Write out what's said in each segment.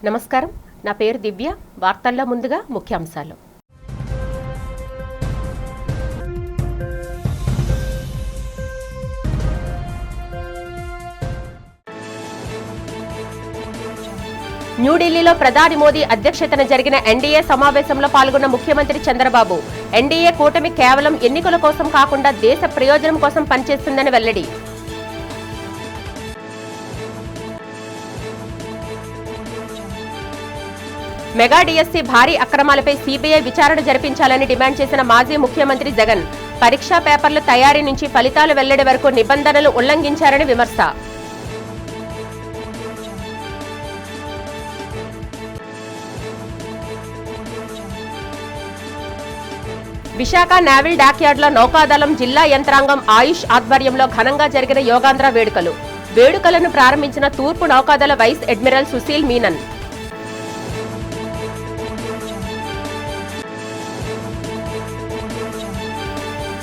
నమస్కారం, నా పేరు దివ్య. వార్తల్లో ముందుగా ముఖ్యాంశాలు. న్యూఢిల్లీలో ప్రధాని మోదీ అధ్యక్షతన జరిగిన ఎన్డీఏ సమావేశంలో పాల్గొన్న ముఖ్యమంత్రి చంద్రబాబు ఎన్డీఏ కూటమి కేవలం ఎన్నికల కోసం కాకుండా దేశ ప్రయోజనం కోసం పనిచేస్తుందని వెల్లడి. మెగా డిఎస్సీ భారీ అక్రమాలపై సీబీఐ విచారణ జరిపించాలని డిమాండ్ చేసిన మాజీ ముఖ్యమంత్రి జగన్ పరీక్షా పేపర్ల తయారీ నుంచి ఫలితాలు వెల్లడి వరకు నిబంధనలు ఉల్లంఘించారని విమర్శ. విశాఖ నేవల్ డాక్యార్డ్లో నౌకాదళం జిల్లా యంత్రాంగం ఆయుష్ ఆధ్వర్యంలో ఘనంగా జరిగిన యోగాంధ్ర వేడుకలను ప్రారంభించిన తూర్పు నౌకాదళ వైస్ అడ్మిరల్ సుశీల్ మీనన్.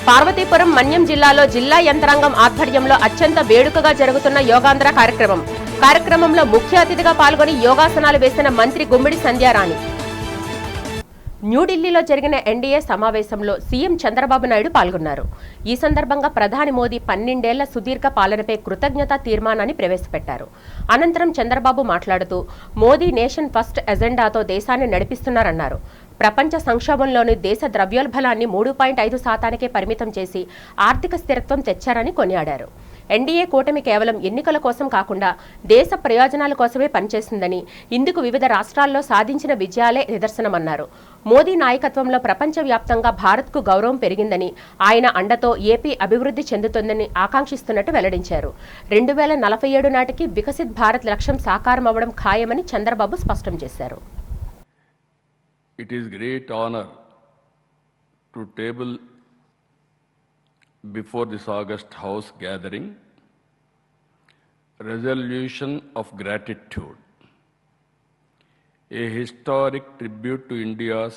పార్వతీపురం మన్యం జిల్లాలో జిల్లా యంత్రాంగం ఆధ్వర్యంలో అత్యంత వేడుకగా జరుగుతున్న యోగాంధ్ర కార్యక్రమంలో ముఖ్య అతిథిగా పాల్గొని యోగాసనాలు వేసిన మంత్రి గుమ్మిడి సంధ్యారాణి. న్యూఢిల్లీలో జరిగిన ఎన్డీఏ సమావేశంలో సీఎం చంద్రబాబు నాయుడు పాల్గొన్నారు. ఈ సందర్భంగా ప్రధాని మోదీ 12 ఏళ్ల సుదీర్ఘ పాలనపై కృతజ్ఞతా తీర్మానాన్ని ప్రవేశపెట్టారు. అనంతరం చంద్రబాబు మాట్లాడుతూ మోదీ నేషన్ ఫస్ట్ ఎజెండాతో దేశాన్ని నడిపిస్తున్నారన్నారు. ప్రపంచ సంక్షోభంలోని దేశ ద్రవ్యోల్బణాన్ని 3.5% పరిమితం చేసి ఆర్థిక స్థిరత్వం తెచ్చారని కొనియాడారు. ఎన్డీఏ కూటమి కేవలం ఎన్నికల కోసం కాకుండా దేశ ప్రయోజనాల కోసమే పనిచేస్తుందని, ఇందుకు వివిధ రాష్ట్రాల్లో సాధించిన విజయాలే నిదర్శనమన్నారు. మోదీ నాయకత్వంలో ప్రపంచవ్యాప్తంగా భారత్కు గౌరవం పెరిగిందని, ఆయన అండతో ఏపీ అభివృద్ధి చెందుతుందని ఆకాంక్షిస్తున్నట్టు వెల్లడించారు. 2047 నాటికి వికసిత్ భారత్ లక్ష్యం సాకారమవ్వడం ఖాయమని చంద్రబాబు స్పష్టం చేశారు. It is great honor to table before this August House gathering resolution of gratitude, a historic tribute to India's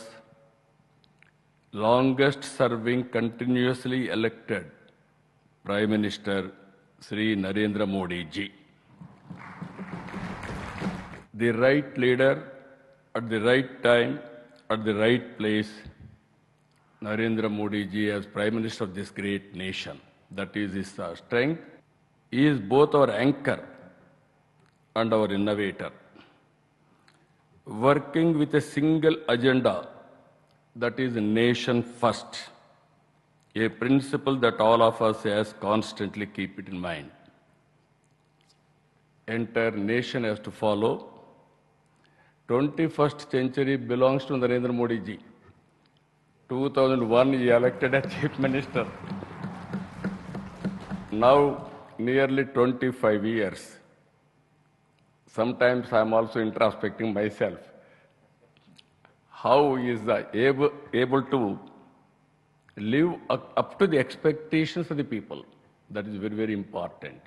longest serving continuously elected Prime Minister Sri Narendra Modi ji. The right leader at the right time at the right place, Narendra Modi ji as Prime Minister of this great nation. That is his strength. He is both our anchor and our innovator. Working with a single agenda, that is nation first, a principle that all of us has constantly keep it in mind. Entire nation has to follow. 21st century belongs to Narendra Modi ji. 2001 he elected as Chief Minister. Now nearly 25 years. Sometimes I am also introspecting myself. How he is able to live up to the expectations of the people. That is very, very important.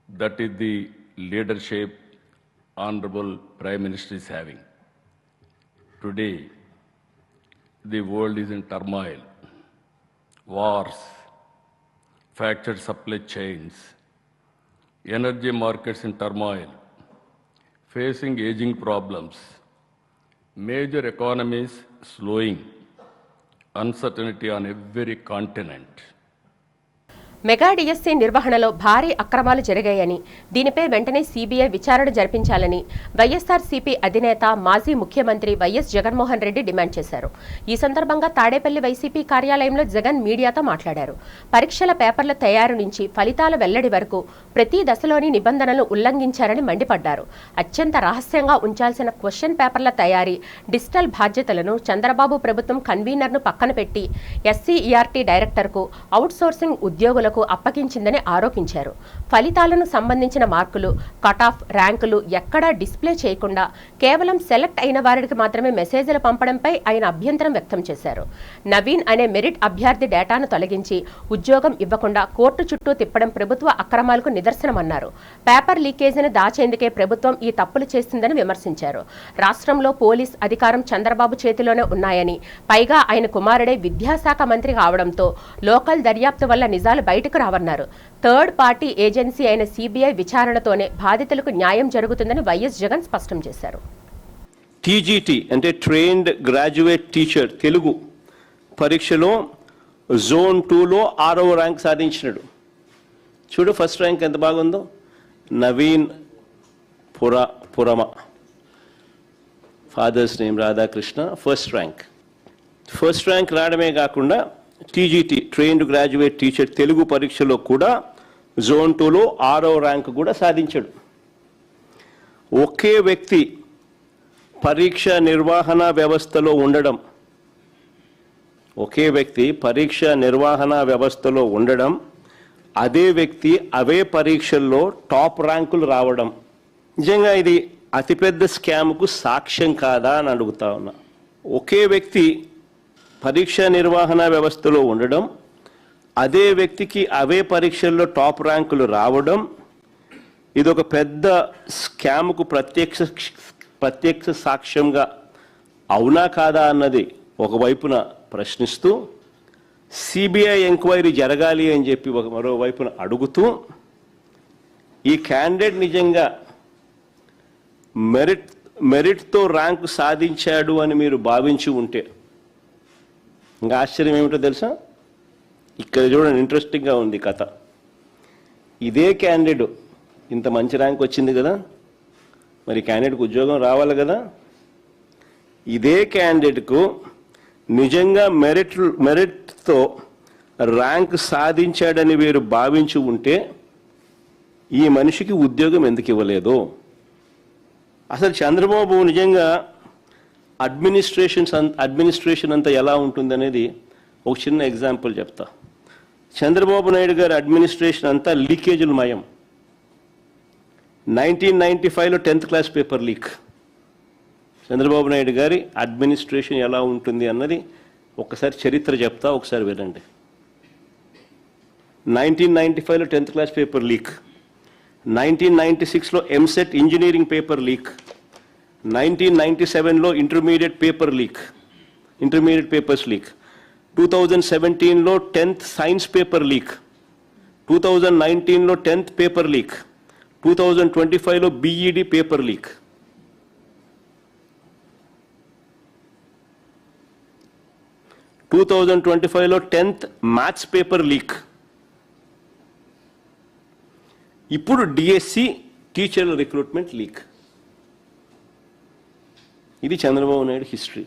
That is the leadership Honorable Prime Minister is having. Today, the world is in turmoil. Wars, fractured supply chains, energy markets in turmoil, facing aging problems, major economies slowing, uncertainty on every continent. Mega DSC నిర్వహణలో భారీ అక్రమాలు జరిగాయని, దీనిపై వెంటనే CBI విచారణ జరిపించాలని వైఎస్ఆర్సీపీ అధినేత మాజీ ముఖ్యమంత్రి వైఎస్ జగన్మోహన్ రెడ్డి డిమాండ్ చేశారు. ఈ సందర్భంగా తాడేపల్లి వైసీపీ కార్యాలయంలో జగన్ మీడియాతో మాట్లాడారు. పరీక్షల పేపర్ల తయారు నుంచి ఫలితాల వెల్లడి వరకు ప్రతి దశలోని నిబంధనలు ఉల్లంఘించారని మండిపడ్డారు. అత్యంత రహస్యంగా ఉంచాల్సిన క్వశ్చన్ పేపర్ల తయారీ, డిజిటల్ బాధ్యతలను చంద్రబాబు ప్రభుత్వం కన్వీనర్ను పక్కన పెట్టి ఎస్సీఈఆర్టీ డైరెక్టర్కు అవుట్సోర్సింగ్ ఉద్యోగులకు అప్పగించిందని ఆరోపించారు. ఫలితాలను సంబంధించిన మార్కులు, కటాఫ్ ర్యాంకులు ఎక్కడా డిస్ప్లే చేయకుండా కేవలం సెలెక్ట్ అయిన వారికి మాత్రమే మెసేజ్లు పంపడంపై ఆయన అభ్యంతరం వ్యక్తం చేశారు. నవీన్ అనే మెరిట్ అభ్యర్థి డేటాను తొలగించి ఉద్యోగం ఇవ్వకుండా కోర్టు చుట్టూ తిప్పడం ప్రభుత్వ అక్రమాలకు నిదర్శనమన్నారు. పేపర్ లీకేజీని దాచేందుకే ప్రభుత్వం ఈ తప్పులు చేస్తుందని విమర్శించారు. రాష్ట్రంలో పోలీస్ అధికారం చంద్రబాబు చేతిలోనే ఉన్నాయని, పైగా ఆయన కుమారుడే విద్యాశాఖ మంత్రి కావడంతో లోకల్ దర్యాప్తు వల్ల నిజాలు బయటకు రావన్నారు. థర్డ్ పార్టీ ఏజెన్సీ అయిన సీబీఐ విచారణతోనే బాధితులకు న్యాయం జరుగుతుందని వైఎస్ జగన్ స్పష్టం చేశారు. టీజీటీ అంటే ట్రైన్డ్ గ్రాడ్యుయేట్ టీచర్ తెలుగు పరీక్షలో జోన్ 2లో 6వ ర్యాంక్ సాధించినాడు. చూడు ఫస్ట్ ర్యాంక్ ఎంత బాగుందో. Naveen Purama, father's name Radhakrishna, first rank రావడమే కాకుండా TGT trained graduate teacher Telugu పరీక్షలో కూడా జోన్ 2లో 6వ ర్యాంక్ కూడా సాధించాడు. ఒకే వ్యక్తి పరీక్ష నిర్వహణ వ్యవస్థలో ఉండడం, అదే వ్యక్తి అవే పరీక్షల్లో టాప్ ర్యాంకులు రావడం, నిజంగా ఇది అతిపెద్ద స్కామ్కు సాక్ష్యం కాదా అని అడుగుతా ఉన్నా. ఒకే వ్యక్తి పరీక్ష నిర్వహణ వ్యవస్థలో ఉండడం, అదే వ్యక్తికి అవే పరీక్షల్లో టాప్ ర్యాంకులు రావడం, ఇది ఒక పెద్ద స్కామ్కు ప్రత్యక్ష సాక్ష్యంగా అవునా కాదా అన్నది ఒకవైపున ప్రశ్నిస్తూ, సిబిఐ ఎంక్వైరీ జరగాలి అని చెప్పి మరోవైపున అడుగుతూ, ఈ క్యాండిడేట్ నిజంగా మెరిట్తో ర్యాంకు సాధించాడు అని మీరు భావించి ఉంటే, ఇంకా ఆశ్చర్యం ఏమిటో తెలుసా? ఇక్కడ చూడండి, ఇంట్రెస్టింగ్గా ఉంది కథ. ఇదే క్యాండిడేట్ ఇంత మంచి ర్యాంక్ వచ్చింది కదా, మరి క్యాండిడేట్కు ఉద్యోగం రావాలి కదా. ఇదే క్యాండిడేట్కు నిజంగా మెరిట్తో ర్యాంక్ సాధించాడని మీరు భావించి ఉంటే ఈ మనిషికి ఉద్యోగం ఎందుకు ఇవ్వలేదు? అసలు చంద్రబాబు నిజంగా అడ్మినిస్ట్రేషన్ అంతా ఎలా ఉంటుందనేది ఒక చిన్న ఎగ్జాంపుల్ చెప్తా. చంద్రబాబు నాయుడు గారి అడ్మినిస్ట్రేషన్ అంతా లీకేజీలు మయం. 1995లో 10th class paper leak. Chandrababu Naidu గారి అడ్మినిస్ట్రేషన్ ఎలా ఉంటుంది అన్నది ఒకసారి చరిత్ర చెప్తా, ఒకసారి వినండి. 1995లో 10th క్లాస్ పేపర్ లీక్, 1996లో ఎంసెట్ ఇంజనీరింగ్ పేపర్ లీక్, 1997లో ఇంటర్మీడియట్ పేపర్స్ లీక్, 2017లో 10th సైన్స్ పేపర్ లీక్, 2019లో 10th పేపర్ లీక్, 2025లో బీఈడి పేపర్ లీక్. 2025లో 10th మ్యాథ్స్ పేపర్ లీక్. ఇప్పుడు డిఎస్సి టీచర్ల రిక్రూట్మెంట్ లీక్. ఇది Chandrababu Naidu history.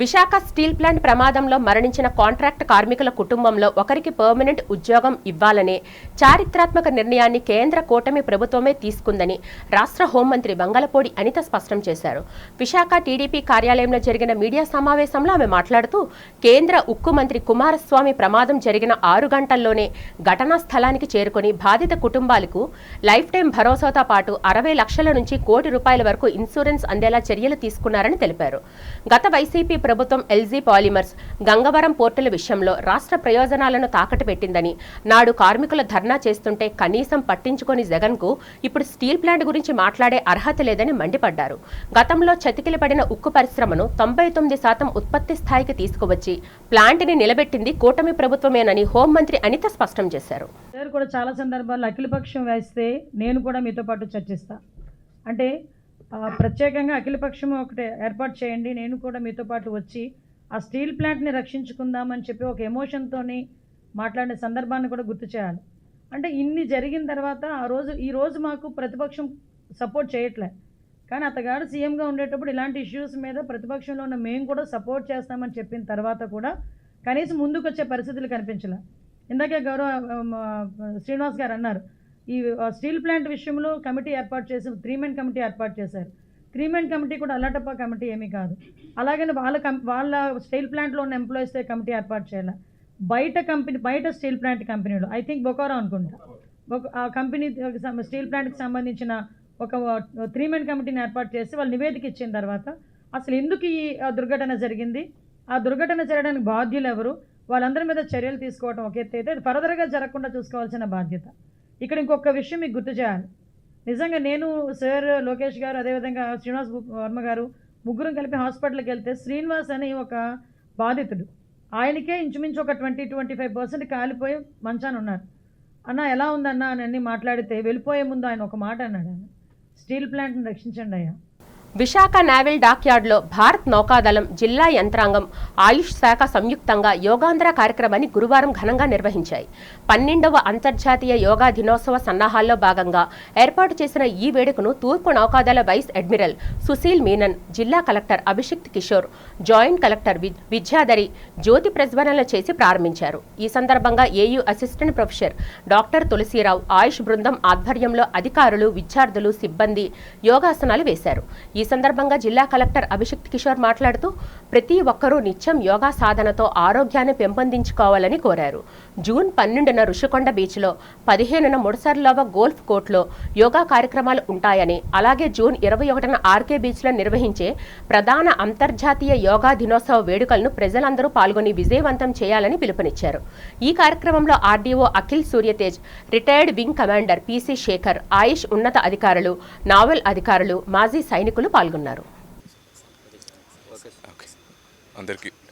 Visakha steel plant ప్రమాదంలో మరణించిన కాంట్రాక్ట్ కార్మికుల కుటుంబంలో ఒకరికి పర్మనెంట్ ఉద్యోగం ఇవ్వాలనే చారిత్రాత్మక నిర్ణయాన్ని కేంద్ర కూటమి ప్రభుత్వమే తీసుకుందని రాష్ట్ర హోంమంత్రి వంగలపూడి అనిత స్పష్టం చేశారు. విశాఖ టీడీపీ కార్యాలయంలో జరిగిన మీడియా సమావేశంలో ఆమె మాట్లాడుతూ, కేంద్ర ఉక్కు మంత్రి కుమారస్వామి ప్రమాదం జరిగిన 6 గంటల్లోనే ఘటనా స్థలానికి చేరుకుని బాధిత కుటుంబాలకు లైఫ్ టైం భరోసాతో పాటు 60 లక్షల నుంచి ₹1 కోటి వరకు ఇన్సూరెన్స్ అందేలా చర్యలు తీసుకున్నారని తెలిపారు. గత వైసీపీ ప్రభుత్వం ఎల్జీ పాలిమర్స్, గంగవరం పోర్టుల విషయంలో రాష్ట్ర ప్రయోజనాలను తాకట్టు పెట్టిందని, నాడు కార్మికుల ధర్నా చేస్తుంటే కనీసం పట్టించుకొని జగన్కు ఇప్పుడు స్టీల్ ప్లాంట్ గురించి మాట్లాడే అర్హత లేదని మండిపడ్డారు. గతంలో చతికిలపడిన ఉక్కు పరిశ్రమను 99% ఉత్పత్తి స్థాయికి తీసుకువచ్చి ప్లాంట్ని నిలబెట్టింది కూటమి ప్రభుత్వమేనని హోంమంత్రి అనిత స్పష్టం చేశారు. కూడా చాలా సందర్భాల్లో అఖిలపక్షం వేస్తే నేను కూడా మీతో పాటు చర్చిస్తా, అంటే ప్రత్యేకంగా అఖిలపక్షం ఒకటి ఏర్పాటు చేయండి, నేను కూడా మీతో పాటు వచ్చి ఆ స్టీల్ ప్లాంట్ని రక్షించుకుందామని చెప్పి ఒక ఎమోషన్తోని మాట్లాడిన సందర్భాన్ని కూడా గుర్తు చేయాలి. అంటే ఇన్ని జరిగిన తర్వాత ఈరోజు మాకు ప్రతిపక్షం సపోర్ట్ చేయట్లే, కానీ అతగాడు సీఎంగా ఉండేటప్పుడు ఇలాంటి ఇష్యూస్ మీద ప్రతిపక్షంలో ఉన్న మేము కూడా సపోర్ట్ చేస్తామని చెప్పిన తర్వాత కూడా కనీసం ముందుకు వచ్చే పరిస్థితులు కనిపించలే. ఇందాకే గౌరవ శ్రీనివాస్ గారు అన్నారు, ఈ స్టీల్ ప్లాంట్ విషయంలో కమిటీ ఏర్పాటు చేసి 3 మెన్ కమిటీ ఏర్పాటు చేశారు. 3 మెన్ కమిటీ కూడా అల్లటప్ప కమిటీ ఏమీ కాదు. అలాగని వాళ్ళ స్టీల్ ప్లాంట్లో ఉన్న ఎంప్లాయీస్తో కమిటీ ఏర్పాటు చేయాలి. బయట స్టీల్ ప్లాంట్ కంపెనీలు, ఐ థింక్ బొకారో అనుకుంటా, ఆ కంపెనీ స్టీల్ ప్లాంట్కి సంబంధించిన ఒక 3 మెన్ కమిటీని ఏర్పాటు చేసి వాళ్ళు నివేదిక ఇచ్చిన తర్వాత అసలు ఎందుకు ఈ దుర్ఘటన జరిగింది, ఆ దుర్ఘటన జరగడానికి బాధ్యులు ఎవరు, వాళ్ళందరి మీద చర్యలు తీసుకోవడం ఒక ఎత్తు అయితే ఫర్దర్గా జరగకుండా చూసుకోవాల్సిన బాధ్యత. ఇక్కడ ఇంకొక విషయం మీకు గుర్తు చేయాలి. నిజంగా నేను, సార్ లోకేష్ గారు, అదేవిధంగా శ్రీనివాస్ వర్మ గారు ముగ్గురం కలిపి హాస్పిటల్కి వెళ్తే శ్రీనివాస్ అని ఒక బాధితుడు, ఆయనకే ఇంచుమించు ఒక 20-25% కాలిపోయి మంచాన ఉన్నారు. అన్న ఎలా ఉందన్న అని అన్నీ మాట్లాడితే వెళ్ళిపోయే ముందు ఆయన ఒక మాట అన్నాడు, స్టీల్ ప్లాంట్ని రక్షించండి అయ్యా. విశాఖ నేవల్ డాక్యార్డ్లో భారత్ నౌకాదళం, జిల్లా యంత్రాంగం, ఆయుష్ శాఖ సంయుక్తంగా యోగాంధ్ర కార్యక్రమాన్ని గురువారం ఘనంగా నిర్వహించాయి. 12వ అంతర్జాతీయ యోగా దినోత్సవ సన్నాహాల్లో భాగంగా ఏర్పాటు చేసిన ఈ వేడుకను తూర్పు నౌకాదళ వైస్ అడ్మిరల్ సుశీల్ మీనన్, జిల్లా collector Abhishikt Kishore, joint collector Vidyadhari జ్యోతి ప్రజ్వలన చేసి ప్రారంభించారు. ఈ సందర్భంగా AU assistant professor doctor Tulasirao, Ayush బృందం ఆధ్వర్యంలో అధికారులు, విద్యార్థులు, సిబ్బంది యోగాసనాలు వేశారు. ఈ సందర్భంగా జిల్లా కలెక్టర్ అభిషిక్త్ కిషోర్ మాట్లాడుతూ ప్రతి ఒక్కరూ నిత్యం యోగా సాధనతో ఆరోగ్యాన్ని పెంపొందించుకోవాలని కోరారు. జూన్ 12న రుషికొండ బీచ్లో, 15న ముడసర్లవ గోల్ఫ్ కోర్టులో యోగా కార్యక్రమాలు ఉంటాయని, అలాగే జూన్ 21న ఆర్కే బీచ్లో నిర్వహించే ప్రధాన అంతర్జాతీయ యోగా దినోత్సవ వేడుకలను ప్రజలందరూ పాల్గొని విజయవంతం చేయాలని పిలుపునిచ్చారు. ఈ కార్యక్రమంలో RDO Akhil Suryatej, retired wing commander PC Shekhar, Ayush ఉన్నత అధికారులు, నావల్ అధికారులు, మాజీ సైనికులు పాల్గొన్నారు.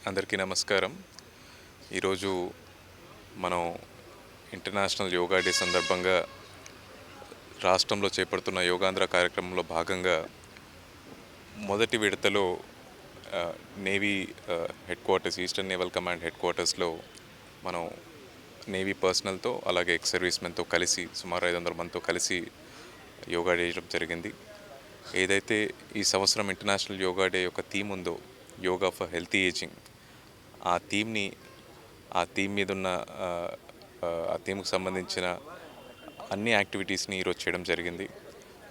అందరికీ నమస్కారం. ఈరోజు మనం ఇంటర్నేషనల్ యోగా డే సందర్భంగా రాష్ట్రంలో చేపడుతున్న యోగాంధ్ర కార్యక్రమంలో భాగంగా మొదటి విడతలో navy head quarters, eastern naval command head క్వార్టర్స్లో మనం నేవీ పర్సనల్తో అలాగే ఎక్స్ సర్వీస్మెన్తో కలిసి సుమారు 500 మందితో కలిసి యోగా చేయడం జరిగింది. ఏదైతే ఈ సంవత్సరం ఇంటర్నేషనల్ యోగా డే యొక్క థీమ్ ఉందో, యోగా ఫర్ హెల్తీ ఏజింగ్, ఆ థీమ్ మీద ఉన్న ఆ థీమ్కి సంబంధించిన అన్ని యాక్టివిటీస్ని ఈరోజు చేయడం జరిగింది.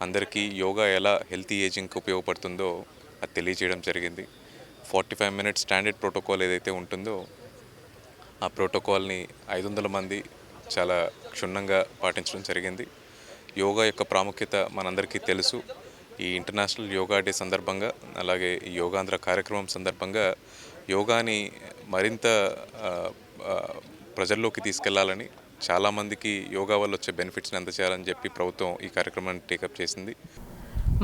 అందరికీ యోగా ఎలా హెల్తీ ఏజింగ్కి ఉపయోగపడుతుందో అది తెలియజేయడం జరిగింది. 45 మినిట్స్ స్టాండర్డ్ ప్రోటోకాల్ ఏదైతే ఉంటుందో ఆ ప్రోటోకాల్ని 500 మంది చాలా క్షుణ్ణంగా పాటించడం జరిగింది. యోగా యొక్క ప్రాముఖ్యత మనందరికీ తెలుసు. ఈ ఇంటర్నేషనల్ యోగా డే సందర్భంగా అలాగే ఈ యోగాంధ్ర కార్యక్రమం సందర్భంగా యోగాని మరింత ప్రజల్లోకి తీసుకెళ్లాలని, చాలామందికి యోగా వల్ల వచ్చే బెనిఫిట్స్ని అందజేయాలని చెప్పి ప్రభుత్వం ఈ కార్యక్రమాన్ని టేకప్ చేసింది.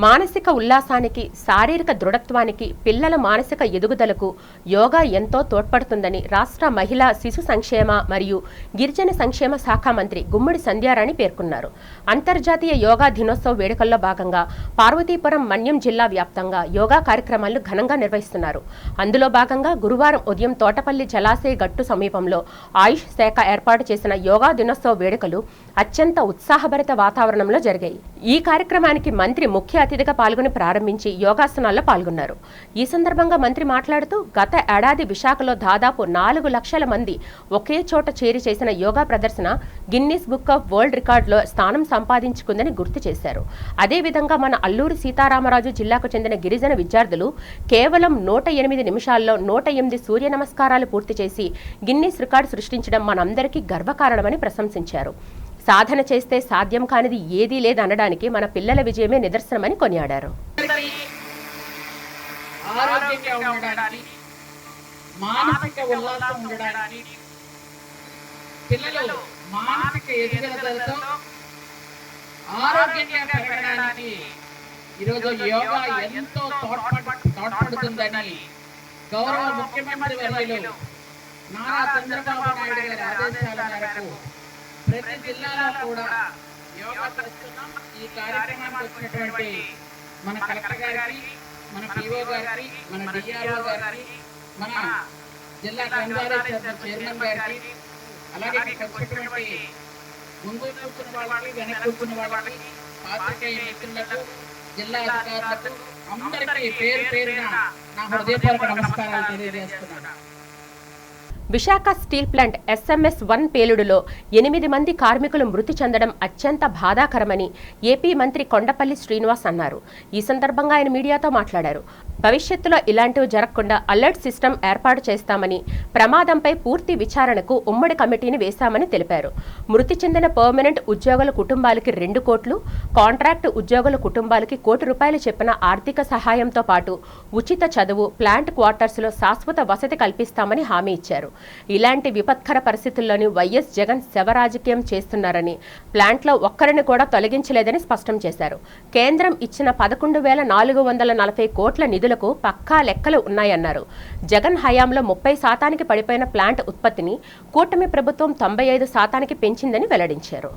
మానసిక ఉల్లాసానికి, శారీరక దృఢత్వానికి, పిల్లల మానసిక ఎదుగుదలకు యోగా ఎంతో తోడ్పడుతుందని రాష్ట్ర మహిళా, శిశు సంక్షేమ మరియు గిరిజన సంక్షేమ శాఖ మంత్రి గుమ్మడి సంధ్యారాణి పేర్కొన్నారు. అంతర్జాతీయ యోగా దినోత్సవ వేడుకల్లో భాగంగా పార్వతీపురం, మన్యం జిల్లా వ్యాప్తంగా యోగా కార్యక్రమాలను ఘనంగా నిర్వహిస్తున్నారు. అందులో భాగంగా గురువారం ఉదయం తోటపల్లి జలాశయ గట్టు సమీపంలో ఆయుష్ శాఖ ఏర్పాటు చేసిన యోగా దినోత్సవ వేడుకలు అత్యంత ఉత్సాహభరిత వాతావరణంలో జరిగాయి. ఈ కార్యక్రమానికి మంత్రి ముఖ్య అతిథిగా పాల్గొని ప్రారంభించి యోగాసనాల్లో పాల్గొన్నారు. ఈ సందర్భంగా మంత్రి మాట్లాడుతూ గత ఏడాది విశాఖలో దాదాపు 4 లక్షల మంది ఒకే చోట చేరి చేసిన యోగా ప్రదర్శన గిన్నిస్ బుక్ ఆఫ్ వరల్డ్ రికార్డులో స్థానం సంపాదించుకుందని గుర్తు చేశారు. అదేవిధంగా మన అల్లూరి సీతారామరాజు జిల్లాకు చెందిన గిరిజన విద్యార్థులు కేవలం 108 నిమిషాల్లో 108 సూర్య నమస్కారాలు పూర్తి చేసి గిన్నిస్ రికార్డు సృష్టించడం మనందరికీ గర్వకారణమని ప్రశంసించారు. సాధన చేస్తే సాధ్యం కానిది ఏదీ లేదనడానికి మన పిల్లల విజయమే నిదర్శనమని కొనియాడారు. ఆరోగ్యంగా ఉండడానికి, మానసిక ఉల్లాసం ఉండడానికి, పిల్లలు మానసిక ఎదుగుదలతో ఆరోగ్యంగా పెరగడానికి ఈరోజు యోగా ఎంతో తోడ్పడుతుందని గౌరవ ముఖ్యమంత్రి వర్యులు నారా చంద్రబాబు నాయుడు గారి ఆదేశాల మేరకు ప్రతి జిల్లాలో కూడా యోగా చేస్తున్నాం. ఈ కార్యక్రమానికి వచ్చినటువంటి మన కలెక్టర్ గారికి, మన పిఓ గారికి, మన డిఆర్ఓ గారికి, మన జిల్లా గ్రంథాలయ చైర్మన్ గారికి, అలాగే వచ్చినటువంటి ముందు కూర్చున్న వాళ్ళకి, వెనక కూర్చున్న వాళ్ళకి, పాత్రికేయ మిత్రులకు, జిల్లా అధికారులకు అందరికీ పేరు పేరున నా హృదయపూర్వక నమస్కారాలు తెలియజేస్తున్నాను. విశాఖ స్టీల్ ప్లాంట్ SMS-1 పేలుడులో 8 మంది కార్మికులు మృతి చెందడం అత్యంత బాధాకరమని ఏపీ మంత్రి కొండపల్లి శ్రీనివాస్ అన్నారు. ఈ సందర్భంగా ఆయన మీడియాతో మాట్లాడారు. భవిష్యత్తులో ఇలాంటివి జరగకుండా అలర్ట్ సిస్టమ్ ఏర్పాటు చేస్తామని, ప్రమాదంపై పూర్తి విచారణకు ఉమ్మడి కమిటీని వేశామని తెలిపారు. మృతి చెందిన పర్మనెంట్ ఉద్యోగుల కుటుంబాలకి 2 కోట్లు, కాంట్రాక్ట్ ఉద్యోగుల కుటుంబాలకి ₹1 కోటి చెప్పిన ఆర్థిక సహాయంతో పాటు ఉచిత చదువు, ప్లాంట్ క్వార్టర్స్లో శాశ్వత వసతి కల్పిస్తామని హామీ ఇచ్చారు. ఇలాంటి విపత్కర పరిస్థితుల్లోని వైఎస్ జగన్ శవరాజకీయం చేస్తున్నారని, ప్లాంట్లో ఒక్కరిని కూడా తొలగించలేదని స్పష్టం చేశారు. కేంద్రం ఇచ్చిన 11,440 కోట్ల నిధులకు పక్కా లెక్కలు ఉన్నాయన్నారు. జగన్ హయాంలో 30% పడిపోయిన ప్లాంట్ ఉత్పత్తిని కూటమి ప్రభుత్వం 95% పెంచిందని వెల్లడించారు.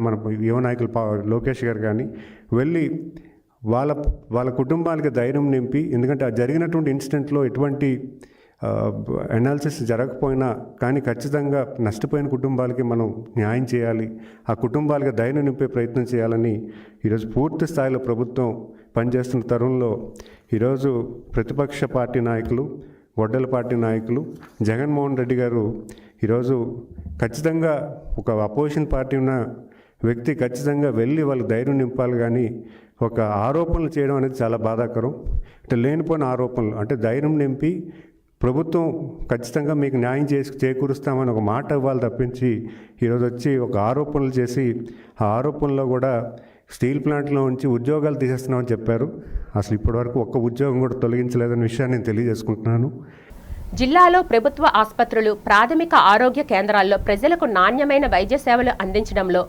మన యువ నాయకులు లోకేష్ గారు కానీ వెళ్ళి వాళ్ళ కుటుంబాలకి ధైర్యం నింపి, ఎందుకంటే ఆ జరిగినటువంటి ఇన్సిడెంట్లో ఎటువంటి అనాలిసిస్ జరగకపోయినా కానీ ఖచ్చితంగా నష్టపోయిన కుటుంబాలకి మనం న్యాయం చేయాలి, ఆ కుటుంబాలకి ధైర్యం నింపే ప్రయత్నం చేయాలని ఈరోజు పూర్తి స్థాయిలో ప్రభుత్వం పనిచేస్తున్న తరుణంలో ఈరోజు ప్రతిపక్ష పార్టీ నాయకులు, గొడ్డల పార్టీ నాయకులు జగన్మోహన్ రెడ్డి గారు ఈరోజు ఖచ్చితంగా ఒక అపోజిషన్ పార్టీ ఉన్న వ్యక్తి ఖచ్చితంగా వెళ్ళి వాళ్ళకి ధైర్యం నింపాలి, కానీ ఒక ఆరోపణలు చేయడం అనేది చాలా బాధాకరం. అంటే లేనిపోయిన ఆరోపణలు, అంటే ధైర్యం నింపి ప్రభుత్వం ఖచ్చితంగా మీకు న్యాయం చేకూరుస్తామని ఒక మాట ఇవ్వాలి తప్పించి ఈరోజు వచ్చి ఒక ఆరోపణలు చేసి ఆ ఆరోపణలో కూడా స్టీల్ ప్లాంట్లో నుంచి ఉద్యోగాలు తీసేస్తున్నామని చెప్పారు. అసలు ఇప్పటివరకు ఒక్క ఉద్యోగం కూడా తొలగించలేదనే విషయాన్ని నేను తెలియజేసుకుంటున్నాను. జిల్లాలో ప్రభుత్వ ఆసుపత్రులు, ప్రాథమిక ఆరోగ్య కేంద్రాల్లో ప్రజలకు నాణ్యమైన వైద్య సేవలు అందించడంలో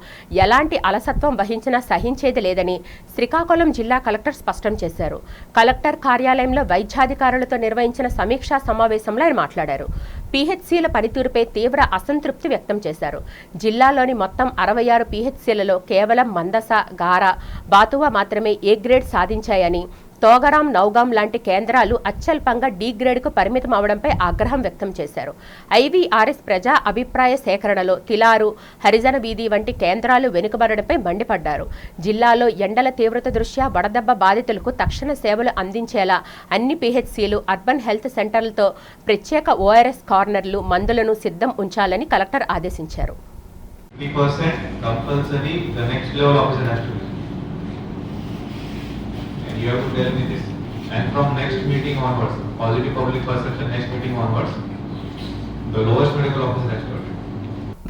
ఎలాంటి అలసత్వం వహించినా సహించేది లేదని శ్రీకాకుళం జిల్లా కలెక్టర్ స్పష్టం చేశారు. కలెక్టర్ కార్యాలయంలో వైద్యాధికారులతో నిర్వహించిన సమీక్షా సమావేశంలో ఆయన మాట్లాడారు. పీహెచ్సీల పనితీరుపై తీవ్ర అసంతృప్తి వ్యక్తం చేశారు. జిల్లాలోని మొత్తం 66 పీహెచ్సీలలో కేవలం మందస, గారా, బాతువా మాత్రమే ఏ గ్రేడ్ సాధించాయని, తోగరాం, నౌగాం లాంటి కేంద్రాలు అత్యల్పంగా డి గ్రేడ్కు పరిమితం అవడంపై ఆగ్రహం వ్యక్తం చేశారు. ఐవీఆర్ఎస్ ప్రజా అభిప్రాయ సేకరణలో తిలారు, హరిజన వీధి వంటి కేంద్రాలు వెనుకబడడంపై మండిపడ్డారు. జిల్లాలో ఎండల తీవ్రత దృష్ట్యా వడదెబ్బ బాధితులకు తక్షణ సేవలు అందించేలా అన్ని పీహెచ్సీలు, అర్బన్ హెల్త్ సెంటర్లతో ప్రత్యేక ఓఆర్ఎస్ కార్నర్లు, మందులను సిద్ధం ఉంచాలని కలెక్టర్ ఆదేశించారు. You have to tell me this, and from next meeting onwards, positive public perception next meeting onwards, the lowest medical officer has to do.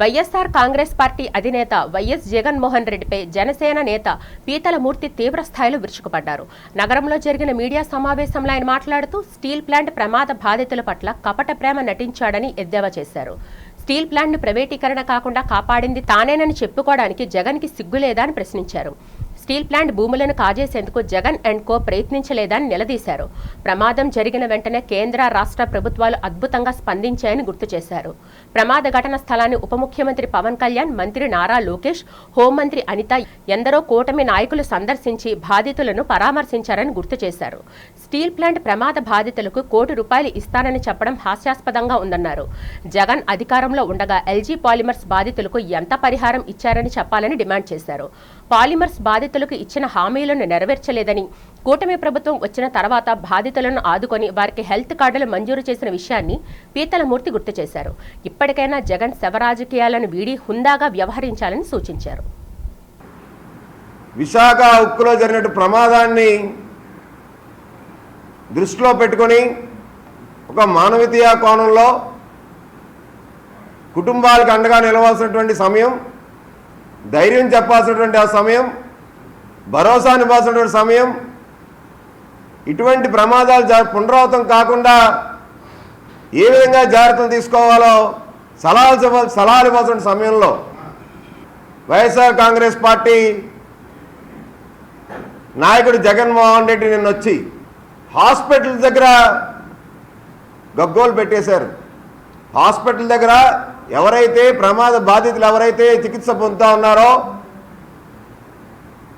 YSR Congress party అధినేత వైఎస్ జగన్మోహన్ రెడ్డిపై జనసేన నేత పీతల మూర్తి తీవ్ర స్థాయిలో విరుచుకుపడ్డారు. నగరంలో జరిగిన మీడియా సమావేశంలో ఆయన మాట్లాడుతూ స్టీల్ ప్లాంట్ ప్రమాద బాధితుల పట్ల కపట ప్రేమ నటించాడని ఎద్దేవా చేశారు. స్టీల్ ప్లాంట్ను ప్రైవేటీకరణ కాకుండా కాపాడింది తానేనని చెప్పుకోవడానికి జగన్కి సిగ్గులేదా అని ప్రశ్నించారు. స్టీల్ ప్లాంట్ భూములను కాజేసేందుకు జగన్ అండ్ కో ప్రయత్నించలేదని నిలదీశారు. ప్రమాదం జరిగిన వెంటనే కేంద్ర, రాష్ట్ర ప్రభుత్వాలు అద్భుతంగా స్పందించాయని గుర్తు చేశారు. ప్రమాద ఘటన స్థలాన్ని ఉప ముఖ్యమంత్రి పవన్ కళ్యాణ్, మంత్రి నారా లోకేష్, హోంమంత్రి అనిత, ఎందరో కూటమి నాయకులు సందర్శించి బాధితులను పరామర్శించారని గుర్తు చేశారు. స్టీల్ ప్లాంట్ ప్రమాద బాధితులకు ₹1 కోటి ఇస్తానని చెప్పడం హాస్యాస్పదంగా ఉందన్నారు. జగన్ అధికారంలో ఉండగా ఎల్జీ పాలిమర్స్ బాధితులకు ఎంత పరిహారం ఇచ్చారని చెప్పాలని డిమాండ్ చేశారు. పాలిమర్స్ బాధితులకు ఇచ్చిన హామీలను నెరవేర్చలేదని, కూటమి ప్రభుత్వం వచ్చిన తర్వాత బాధితులను ఆదుకొని వారికి హెల్త్ కార్డులు మంజూరు చేసిన విషయాన్ని పీతలమూర్తి గుర్తు చేశారు. ఇప్పటికైనా జగన్ శవరాజకీయాలను వీడి హుందాగా వ్యవహరించాలని సూచించారు. విశాఖ ఉక్కులో జరిగిన ప్రమాదాన్ని దృష్టిలో పెట్టుకొని ఒక మానవీయ కోణంలో కుటుంబాలకు అండగా నిలవాల్సినటువంటి సమయం, ధైర్యం చెప్పాల్సినటువంటి ఆ సమయం, భరోసా ఇవ్వాల్సినటువంటి సమయం, ఇటువంటి ప్రమాదాలు పునరావృతం కాకుండా ఏ విధంగా జాగ్రత్తలు తీసుకోవాలో సలహాలు ఇవ్వాల్సిన సమయంలో వైఎస్ఆర్ కాంగ్రెస్ పార్టీ నాయకుడు జగన్మోహన్ రెడ్డి నిన్న వచ్చి హాస్పిటల్ దగ్గర గగ్గోలు పెట్టేశారు. హాస్పిటల్ దగ్గర ఎవరైతే ప్రమాద బాధితులు ఎవరైతే చికిత్స పొందుతూ ఉన్నారో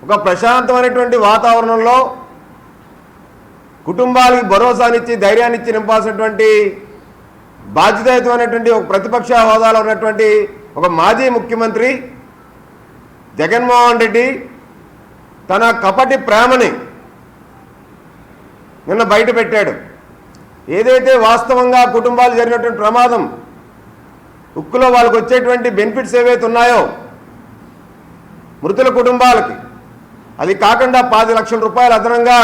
ఒక ప్రశాంతమైనటువంటి వాతావరణంలో కుటుంబాలకు భరోసానిచ్చి ధైర్యాన్నిచ్చి నింపాల్సినటువంటి బాధ్యతాయుతమైనటువంటి ఒక ప్రతిపక్ష హోదాలో ఉన్నటువంటి ఒక మాజీ ముఖ్యమంత్రి జగన్మోహన్ రెడ్డి తన కపటి ప్రేమని నిన్న బయట పెట్టాడు. ఏదైతే వాస్తవంగా కుటుంబాలు జరిగినటువంటి ప్రమాదం, ఉక్కులో వాళ్ళకు వచ్చేటువంటి బెనిఫిట్స్ ఏవైతే ఉన్నాయో మృతుల కుటుంబాలకి, అది కాకుండా 10 లక్షల రూపాయలు అదనంగా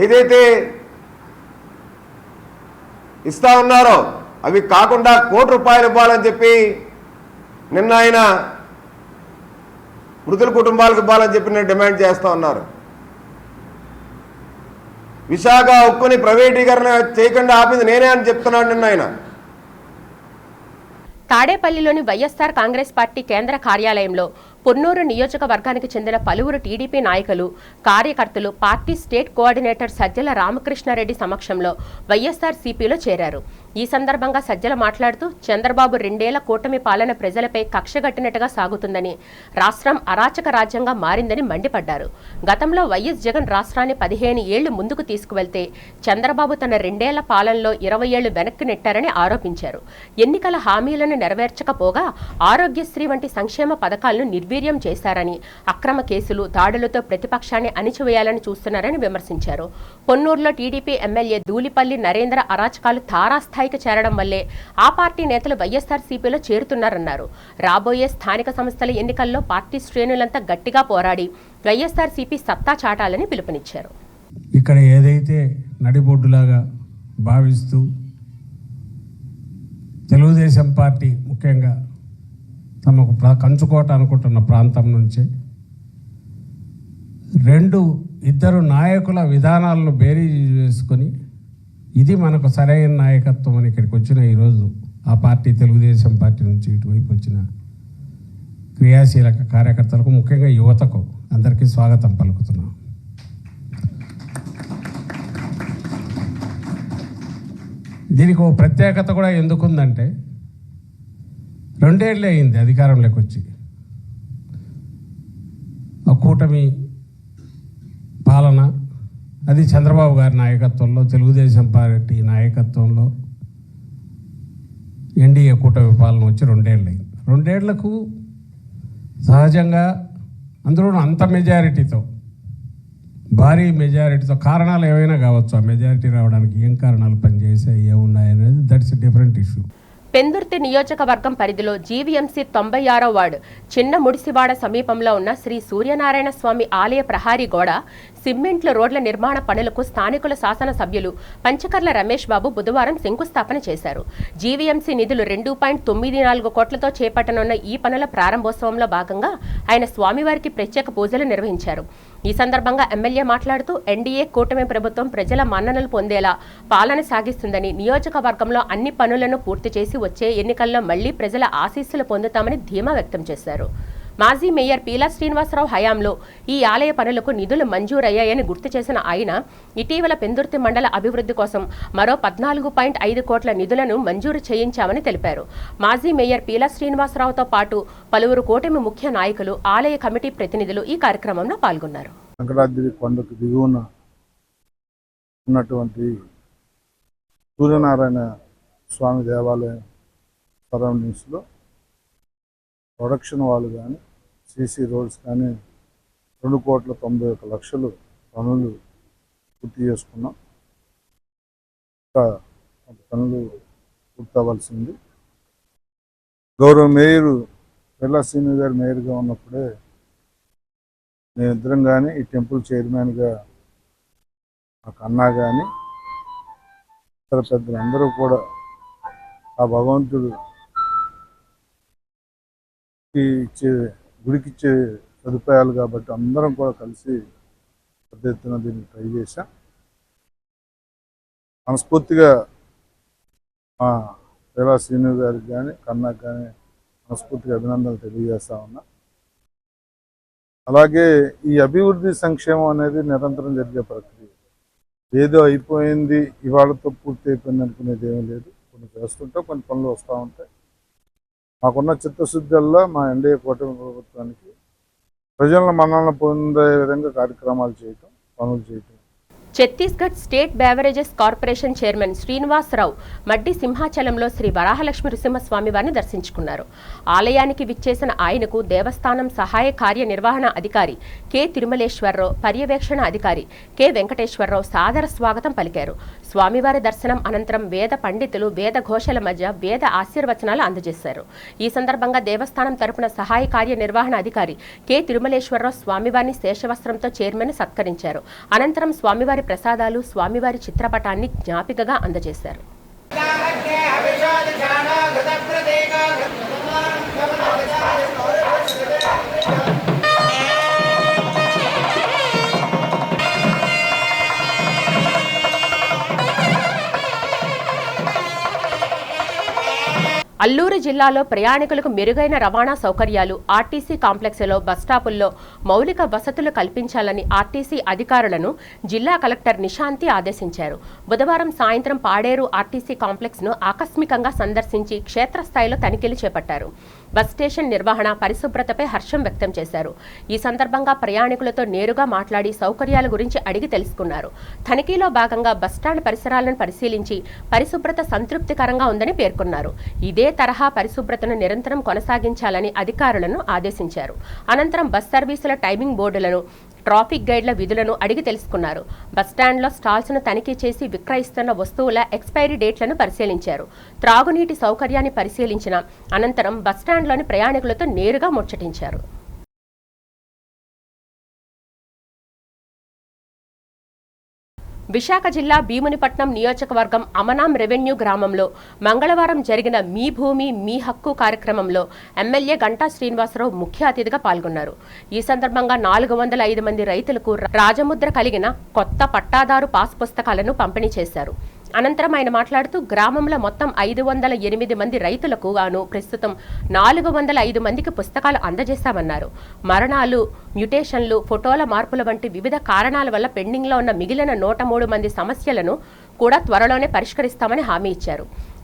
ఏదైతే ఇస్తా ఉన్నారో అవి కాకుండా ₹1 కోటి ఇవ్వాలని చెప్పి నిన్న ఆయన మృతుల కుటుంబాలకు ఇవ్వాలని చెప్పి నేను డిమాండ్ చేస్తూ ఉన్నారు. విశాఖ ఉక్కుని ప్రైవేటీకరణ చేయకుండా ఆపింది నేనే అని చెప్తున్నాడు నిన్న ఆయన. తాడేపల్లిలోని వైఎస్ఆర్ కాంగ్రెస్ పార్టీ కేంద్ర కార్యాలయంలో పొన్నూరు నియోజకవర్గానికి చెందిన పలువురు టీడీపీ నాయకులు, కార్యకర్తలు party state coordinator Sajjala Ramakrishna Reddy సమక్షంలో వైఎస్ఆర్సీపీలో చేరారు. ఈ సందర్భంగా సజ్జల మాట్లాడుతూ చంద్రబాబు 2 ఏళ్ల కూటమి పాలన ప్రజలపై కక్షగట్టినట్టుగా సాగుతుందని, రాష్ట్రం అరాచక రాజ్యంగా మారిందని మండిపడ్డారు. గతంలో వైఎస్ జగన్ రాష్ట్రాన్ని 15 ఏళ్లు ముందుకు తీసుకువెళ్తే చంద్రబాబు తన 2 ఏళ్ల పాలనలో 20 ఏళ్లు వెనక్కి నెట్టారని ఆరోపించారు. ఎన్నికల హామీలను నెరవేర్చకపోగా ఆరోగ్యశ్రీ వంటి సంక్షేమ పథకాలను నిర్వీర్యం చేశారని, అక్రమ కేసులు, దాడులతో ప్రతిపక్షాన్ని అణిచివేయాలని చూస్తున్నారని విమర్శించారు. పొన్నూరులో టీడీపీ ఎమ్మెల్యే ధూళిపల్లి నరేంద్ర అరాచకాలు తారాస్థాయికి చేరడం వల్లే ఆ పార్టీ నేతలు వైఎస్ఆర్సీపీలో చేరుతున్నారన్నారు. రాబోయే స్థానిక సంస్థల ఎన్నికల్లో పార్టీ శ్రేణులంతా గట్టిగా పోరాడి వైఎస్ఆర్సీపీ సత్తా చాటాలని పిలుపునిచ్చారు. ఇక్కడ ఏదైతే నడిబొడ్డులాగా భావిస్తూ తెలుగుదేశం పార్టీ ముఖ్యంగా తమకు కంచుకోట అనుకుంటున్న ప్రాంతం నుంచి ఇద్దరు నాయకుల విధానాలను బేరీజు చేసుకొని ఇది మనకు సరైన నాయకత్వం అని ఇక్కడికి వచ్చిన ఈరోజు ఆ పార్టీ తెలుగుదేశం పార్టీ నుంచి ఇటువైపు వచ్చిన క్రియాశీలక కార్యకర్తలకు, ముఖ్యంగా యువతకు అందరికీ స్వాగతం పలుకుతున్నాం. దీనికి ఓ ప్రత్యేకత కూడా ఎందుకుందంటే 2 ఏళ్ళే అయింది అధికారంలోకి వచ్చి. ఆ కూటమి పాలన అది చంద్రబాబు గారి నాయకత్వంలో, తెలుగుదేశం పార్టీ నాయకత్వంలో ఎన్డీఏ కూటమి పాలన వచ్చి 2 ఏళ్ళు అయింది. 2 ఏళ్లకు సహజంగా అందులో అంత మెజారిటీతో, భారీ మెజారిటీతో, కారణాలు ఏమైనా కావచ్చు, ఆ మెజారిటీ రావడానికి ఏం కారణాలు పనిచేసాయి, ఏమున్నాయనేది that's a different issue. Pendurthi నియోజకవర్గం పరిధిలో జీవీఎంసీ 96వ వార్డు చిన్న ముడిసివాడ సమీపంలో ఉన్న శ్రీ సూర్యనారాయణ స్వామి ఆలయ ప్రహారీ గోడ, సిమెంట్ల రోడ్ల నిర్మాణ పనులకు స్థానికుల శాసనసభ్యులు పంచకర్ల రమేష్ బాబు బుధవారం శంకుస్థాపన చేశారు. జీవీఎంసీ నిధులు 2.94 కోట్లతో చేపట్టనున్న ఈ పనుల ప్రారంభోత్సవంలో భాగంగా ఆయన స్వామివారికి ప్రత్యేక పూజలు నిర్వహించారు. ఈ సందర్భంగా ఎమ్మెల్యే మాట్లాడుతూ ఎన్డీఏ కూటమి ప్రభుత్వం ప్రజల మన్ననలు పొందేలా పాలన సాగిస్తుందని, నియోజకవర్గంలో అన్ని పనులను పూర్తి చేసి వచ్చే ఎన్నికల్లో మళ్లీ ప్రజల ఆశీస్సులు పొందుతామని ధీమా వ్యక్తం చేశారు. మాజీ మేయర్ పీలా శ్రీనివాసరావు హయాంలో ఈ ఆలయ పనులకు నిధులు మంజూరయ్యాయని గుర్తు చేసిన ఆయన ఇటీవల పెందుర్తి మండల అభివృద్ధి కోసం మరో 14.5 కోట్ల నిధులను మంజూరు చేయించామని తెలిపారు. మాజీ మేయర్ పీలా శ్రీనివాసరావుతో పాటు పలువురు కూటమి ముఖ్య నాయకులు, ఆలయ కమిటీ ప్రతినిధులు ఈ కార్యక్రమంలో పాల్గొన్నారు. వెంకటాద్రి కొండకు దిగువన ఉన్నటువంటి సూర్యనారాయణ స్వామి దేవాలయం సరౌండింగ్స్లో ప్రొడక్షన్ వాళ్ళు కానీ, సీసీ రోడ్స్ కానీ 2,91,00,000 పనులు పూర్తి చేసుకున్నాం. ఇంకా పనులు పూర్తవలసింది. గౌరవ మేయరు పిల్లా శ్రీను గారు మేయర్గా ఉన్నప్పుడే మేమిద్దరం కానీ, ఈ టెంపుల్ చైర్మన్గా నాకు అన్నా కానీ, ఇతర పెద్దలందరూ కూడా ఆ భగవంతుడు ఇచ్చే గుడికిచ్చే సదుపాయాలు కాబట్టి అందరం కూడా కలిసి పెద్ద ఎత్తున దీన్ని ట్రై చేశాం. మనస్ఫూర్తిగా మా పిల్లా శ్రీను గారికి కానీ, కన్నాకు కానీ మనస్ఫూర్తిగా అభినందనలు తెలియజేస్తా ఉన్నా. అలాగే ఈ అభివృద్ధి సంక్షేమం అనేది నిరంతరం జరిగే ప్రక్రియ. ఏదో అయిపోయింది, ఇవాళతో పూర్తి అయిపోయింది అనుకునేది ఏమీ లేదు. కొన్ని చేస్తుంటే కొన్ని పనులు వస్తూ ఉంటాయి. మాకున్న చిత్తశుద్ధుల్లో మా ఎన్డీఏ కూటమి ప్రభుత్వానికి ప్రజల మన్ననలు పొందే విధంగా కార్యక్రమాలు చేయటం, పనులు చేయటం. Chhattisgarh state beverages corporation chairman Srinivasarao Maddi సింహాచలంలో శ్రీ వరాహలక్ష్మి నృసింహస్వామి వారిని దర్శించుకున్నారు. ఆలయానికి విచ్చేసిన ఆయనకు దేవస్థానం సహాయ కార్యనిర్వహణ అధికారి కె తిరుమలేశ్వరరావు, పర్యవేక్షణ అధికారి కె వెంకటేశ్వరరావు సాదర స్వాగతం పలికారు. స్వామివారి దర్శనం అనంతరం వేద పండితులు వేద ఘోషల మధ్య వేద ఆశీర్వచనాలు అందజేశారు. ఈ సందర్భంగా దేవస్థానం తరపున సహాయ కార్యనిర్వహణ అధికారి కె తిరుమలేశ్వరరావు స్వామివారిని శేషవస్త్రంతో చైర్మన్ సత్కరించారు. అనంతరం స్వామివారి ప్రసాదాలు, స్వామివారి చిత్రపటాన్ని జ్ఞాపికగా అందజేశారు. అల్లూరు జిల్లాలో ప్రయాణికులకు మెరుగైన రవాణా సౌకర్యాలు, ఆర్టీసీ కాంప్లెక్స్లో బస్టాపుల్లో మౌలిక వసతులు కల్పించాలని ఆర్టీసీ అధికారులను జిల్లా కలెక్టర్ నిశాంతి ఆదేశించారు. బుధవారం సాయంత్రం పాడేరు ఆర్టీసీ కాంప్లెక్స్ను ఆకస్మికంగా సందర్శించి క్షేత్రస్థాయిలో తనిఖీలు చేపట్టారు. బస్ స్టేషన్ నిర్వహణ, పరిశుభ్రతపై హర్షం వ్యక్తం చేశారు. ఈ సందర్భంగా ప్రయాణికులతో నేరుగా మాట్లాడి సౌకర్యాల గురించి అడిగి తెలుసుకున్నారు. తనిఖీలో భాగంగా బస్టాండ్ పరిసరాలను పరిశీలించి పరిశుభ్రత సంతృప్తికరంగా ఉందని పేర్కొన్నారు. ఇదే తరహా పరిశుభ్రతను నిరంతరం కొనసాగించాలని అధికారులను ఆదేశించారు. అనంతరం బస్ సర్వీసుల టైమింగ్ బోర్డులను, ట్రాఫిక్ గైడ్ల విధులను అడిగి తెలుసుకున్నారు. బస్టాండ్లో స్టాల్స్ను తనిఖీ చేసి విక్రయిస్తున్న వస్తువుల ఎక్స్పైరీ డేట్లను పరిశీలించారు. త్రాగునీటి సౌకర్యాన్ని పరిశీలించిన అనంతరం బస్టాండ్లోని ప్రయాణికులతో నేరుగా ముచ్చటించారు. విశాఖ జిల్లా భీమునిపట్నం నియోజకవర్గం అమనాం రెవెన్యూ గ్రామంలో మంగళవారం జరిగిన మీ భూమి మీ హక్కు కార్యక్రమంలో ఎమ్మెల్యే గంటా శ్రీనివాసరావు ముఖ్య అతిథిగా పాల్గొన్నారు. ఈ సందర్భంగా 405 మంది రైతులకు రాజముద్ర కలిగిన కొత్త పట్టాదారు పాస్ పుస్తకాలను పంపిణీ చేశారు. అనంతరం ఆయన మాట్లాడుతూ గ్రామంలో మొత్తం 508 మంది రైతులకు గాను ప్రస్తుతం 405 మందికి పుస్తకాలు అందజేశామన్నారు. మరణాలు, మ్యుటేషన్లు, ఫోటోల మార్పుల వంటి వివిధ కారణాల వల్ల పెండింగ్లో ఉన్న మిగిలిన 103 మంది సమస్యలను కూడా త్వరలోనే పరిష్కరిస్తామని హామీ ఇచ్చారు.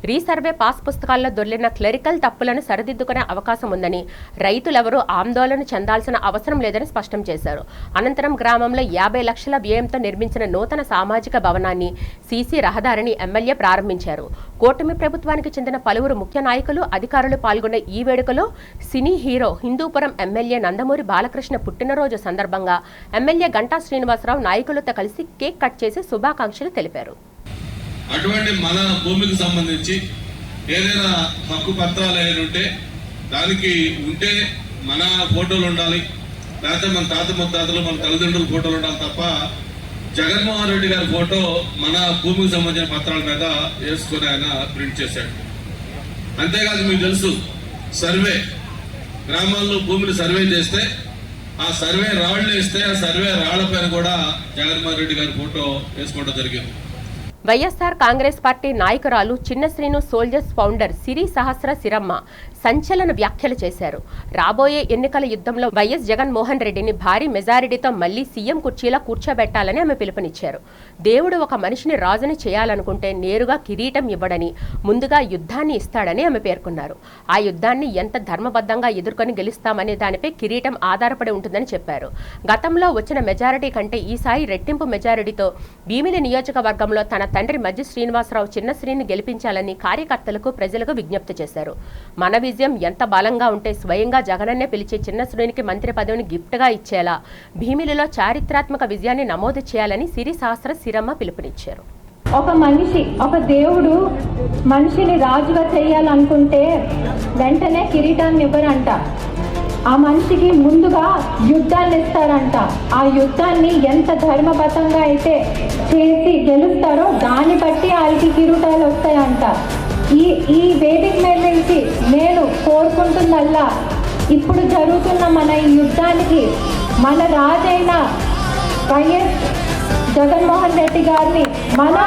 రీసర్వే పాస్ పుస్తకాల్లో దొర్లిన క్లరికల్ తప్పులను సరిదిద్దుకునే అవకాశం ఉందని, రైతులెవరూ ఆందోళన చెందాల్సిన అవసరం లేదని స్పష్టం చేశారు. అనంతరం గ్రామంలో 50 లక్షల వ్యయంతో నిర్మించిన నూతన సామాజిక భవనాన్ని, సీసీ రహదారిని ఎమ్మెల్యే ప్రారంభించారు. కూటమి ప్రభుత్వానికి చెందిన పలువురు ముఖ్య నాయకులు, అధికారులు పాల్గొన్న ఈ వేడుకలో cine hero Hindupuram MLA Nandamuri Balakrishna పుట్టినరోజు సందర్భంగా ఎమ్మెల్యే గంటా శ్రీనివాసరావు నాయకులతో కలిసి కేక్ కట్ చేసి శుభాకాంక్షలు తెలిపారు. అటువంటి మన భూమికి సంబంధించి ఏదైనా హక్కు పత్రాలు ఏదైనా ఉంటే దానికి ఉంటే మన ఫోటోలు ఉండాలి, లేకపోతే మన తాత ముత్తాతలు, మన తల్లిదండ్రుల ఫోటోలు ఉండాలి తప్ప జగన్మోహన్ రెడ్డి గారి ఫోటో మన భూమికి సంబంధించిన పత్రాల మీద వేసుకొని ఆయన ప్రింట్ చేశాడు. అంతేకాదు మీకు తెలుసు, సర్వే గ్రామాల్లో భూమిని సర్వే చేస్తే ఆ సర్వే రాళ్లు వేస్తే ఆ సర్వే రాళ్ల పైన కూడా జగన్మోహన్ రెడ్డి గారి ఫోటో వేసుకోవడం జరిగింది. వైఎస్ఆర్ కాంగ్రెస్ పార్టీ నాయకురాలు చిన్న శ్రీను సోల్జర్స్ ఫౌండర్ సిరి సహస్ర సిరమ్మ సంచలన వ్యాఖ్యలు చేశారు. రాబోయే ఎన్నికల యుద్ధంలో వైఎస్ జగన్మోహన్ రెడ్డిని భారీ మెజారిటీతో మళ్లీ సీఎం కుర్చీలో కూర్చోబెట్టాలని ఆమె పిలుపునిచ్చారు. దేవుడు ఒక మనిషిని రాజుని చేయాలనుకుంటే నేరుగా కిరీటం ఇవ్వడని, ముందుగా యుద్ధాన్ని ఇస్తాడని ఆమె పేర్కొన్నారు. ఆ యుద్ధాన్ని ఎంత ధర్మబద్ధంగా ఎదుర్కొని గెలుస్తామనే దానిపై కిరీటం ఆధారపడి ఉంటుందని చెప్పారు. గతంలో వచ్చిన మెజారిటీ కంటే ఈసారి రెట్టింపు మెజారిటీతో భీమిలి నియోజకవర్గంలో తన తండ్రి మజ్జి శ్రీనివాసరావు చిన్నశ్రీని గెలిపించాలని కార్యకర్తలకు, ప్రజలకు విజ్ఞప్తి చేశారు. మన విజయం ఎంత బలంగా ఉంటే స్వయంగా జగనన్నే పిలిచి చిన్నశ్రీనికి మంత్రి పదవిని గిఫ్ట్గా ఇచ్చేలా భీమిలిలో చారిత్రాత్మక విజయాన్ని నమోదు చేయాలని సిరి సహస్ర సిరమ్మ పిలుపునిచ్చారు. ఒక మనిషి, ఒక దేవుడు మనిషిని రాజుగా చేయాలనుకుంటే వెంటనే కిరీటాన్ని ఇవ్వరంట. ఆ మనిషికి ముందుగా యుద్ధాన్ని ఇస్తారంట. ఆ యుద్ధాన్ని ఎంత ధర్మబద్ధంగా అయితే చేసి గెలుస్తారో దాన్ని బట్టి వాళ్ళకి కిరీటాలు వస్తాయంట. ఈ వేదిక మీద నుంచి నేను కోరుకుంటుందల్లా, ఇప్పుడు జరుగుతున్న మన ఈ యుద్ధానికి మన రాజైన వైఎస్ జగన్మోహన్ రెడ్డి గారిని మన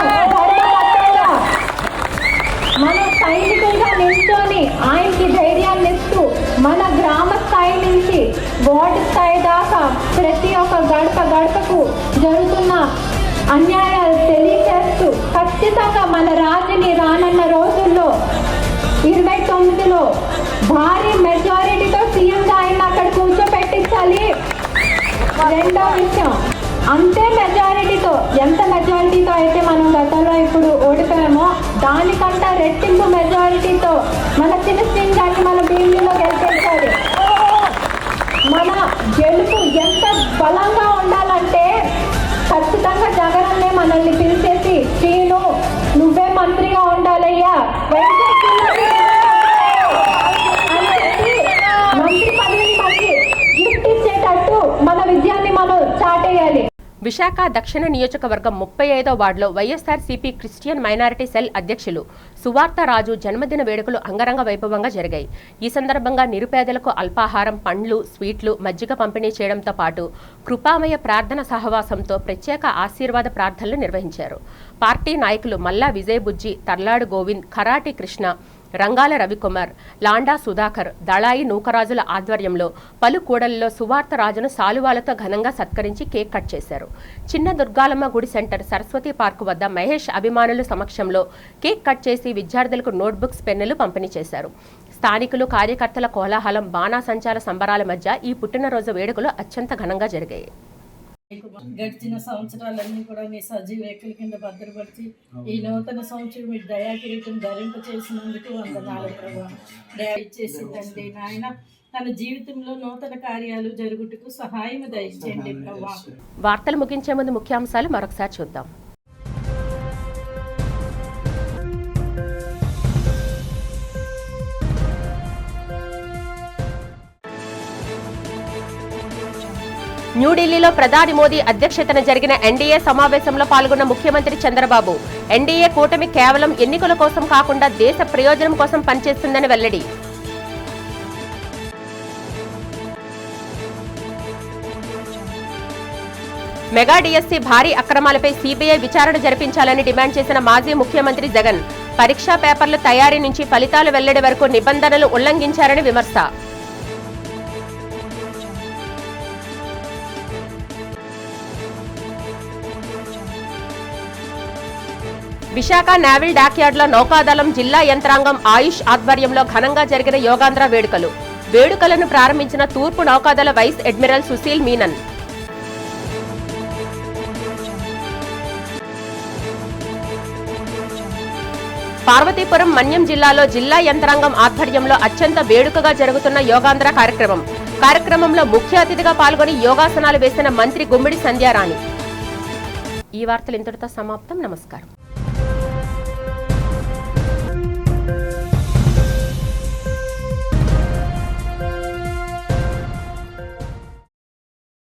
సైనికులుగా నిల్చొని ఆయనకి ధైర్యాన్ని ఇస్తూ మన గ్రామ స్థాయి నుంచి వార్డు స్థాయి దాకా ప్రతి ఒక్క గడపకు జరుగుతున్న అన్యాయాలు తెలియజేస్తూ ఖచ్చితంగా మన రాజుని రానున్న రోజుల్లో 29లో భారీ మెజారిటీతో సీఎంగా ఆయన అక్కడ కూర్చోపెట్టించాలి. రెండో విషయం, అంతే మెజారిటీతో, ఎంత మెజారిటీతో అయితే మనం గతంలో ఇప్పుడు ఓడిపోయామో దానికంటే రెట్టింపు మెజారిటీతో మన చిన్నశ్రీని గారిని మన భీమిలిలో గెలిపించాలి. మన గెలుపు ఎంత బలంగా ఉండాలంటే ఖచ్చితంగా జగనన్నే మనల్ని పిలిచేసి, శ్రీను నువ్వే మంత్రిగా ఉండాలయ్యా, మంత్రి పదవిని మనకి గిఫ్ట్ ఇచ్చేటట్టు మన విజయాన్ని మనం చాటేయాలి. విశాఖ దక్షిణ నియోజకవర్గం 35వ వార్డులో వైఎస్ఆర్సీపీ క్రిస్టియన్ మైనారిటీ సెల్ అధ్యక్షులు సువార్త రాజు జన్మదిన వేడుకలు అంగరంగ వైభవంగా జరిగాయి. ఈ సందర్భంగా నిరుపేదలకు అల్పాహారం, పండ్లు, స్వీట్లు, మజ్జిగ పంపిణీ చేయడంతో పాటు కృపామయ ప్రార్థన సహవాసంతో ప్రత్యేక ఆశీర్వాద ప్రార్థనలు నిర్వహించారు. పార్టీ నాయకులు మల్లా విజయబుజ్జి, తర్లాడు గోవింద్, కరాటి కృష్ణ, రంగాల రవికుమార్, లాండా సుధాకర్, దళాయి నూకరాజుల ఆధ్వర్యంలో పలు కూడలిలో సువార్త రాజును సాలువాలతో ఘనంగా సత్కరించి కేక్ కట్ చేశారు. చిన్న దుర్గాలమ్మ గుడి సెంటర్ సరస్వతి పార్కు వద్ద మహేష్ అభిమానుల సమక్షంలో కేక్ కట్ చేసి విద్యార్థులకు నోట్బుక్స్, పెన్నులు పంపిణీ చేశారు. స్థానికులు, కార్యకర్తల కోలాహలం, బాణాసంచాల సంబరాల మధ్య ఈ పుట్టినరోజు వేడుకలు అత్యంత ఘనంగా జరిగాయి. గడిచిన సంవత్సరాలన్నీ కూడా మీ సజీవ రేఖల కింద భద్రపరిచి ఈ నూతన సంవత్సరం మీ దయాకిరీటం ధరింప చేసినందుకు వందనాలు ప్రభా. దయ ఇచ్చేసిందండి నాయన. తన జీవితంలో నూతన కార్యాలు జరుగుటకు సహాయం దయచేయండి ప్రభా. వార్తలు ముగించే ముందు ముఖ్యాంశాలు మరొకసారి చూద్దాం. న్యూఢిల్లీలో ప్రధాని మోదీ అధ్యక్షతన జరిగిన ఎన్డీఏ సమావేశంలో పాల్గొన్న ముఖ్యమంత్రి చంద్రబాబు ఎన్డీఏ కూటమి కేవలం ఎన్నికల కోసం కాకుండా దేశ ప్రయోజనం కోసం పనిచేస్తుందని వెల్లడి. మెగా డిఎస్సీ భారీ అక్రమాలపై సీబీఐ విచారణ జరిపించాలని డిమాండ్ చేసిన మాజీ ముఖ్యమంత్రి జగన్ పరీక్షా పేపర్ల తయారీ నుంచి ఫలితాలు వెల్లడి వరకు నిబంధనలు ఉల్లంఘించారని విమర్శ. విశాఖ నేవల్ డాక్యార్డ్లో నౌకాదళం, జిల్లా యంత్రాంగం, ఆయుష్ ఆధ్వర్యంలో ఘనంగా జరిగిన యోగాంధ్ర వేడుకలను ప్రారంభించిన తూర్పు నౌకాదళ వైస్ అడ్మిరల్ సుశీల్ మీనన్. పార్వతీపురం, మన్యం జిల్లాలో జిల్లా యంత్రాంగం ఆధ్వర్యంలో అత్యంత వేడుకగా జరుగుతున్న యోగాంధ్ర కార్యక్రమంలో ముఖ్య అతిథిగా పాల్గొని యోగాసనాలు వేసిన మంత్రి గుమ్మిడి సంధ్యారాణి. ఈ వార్తలు ఇంతటితో సమాప్తం. నమస్కారం.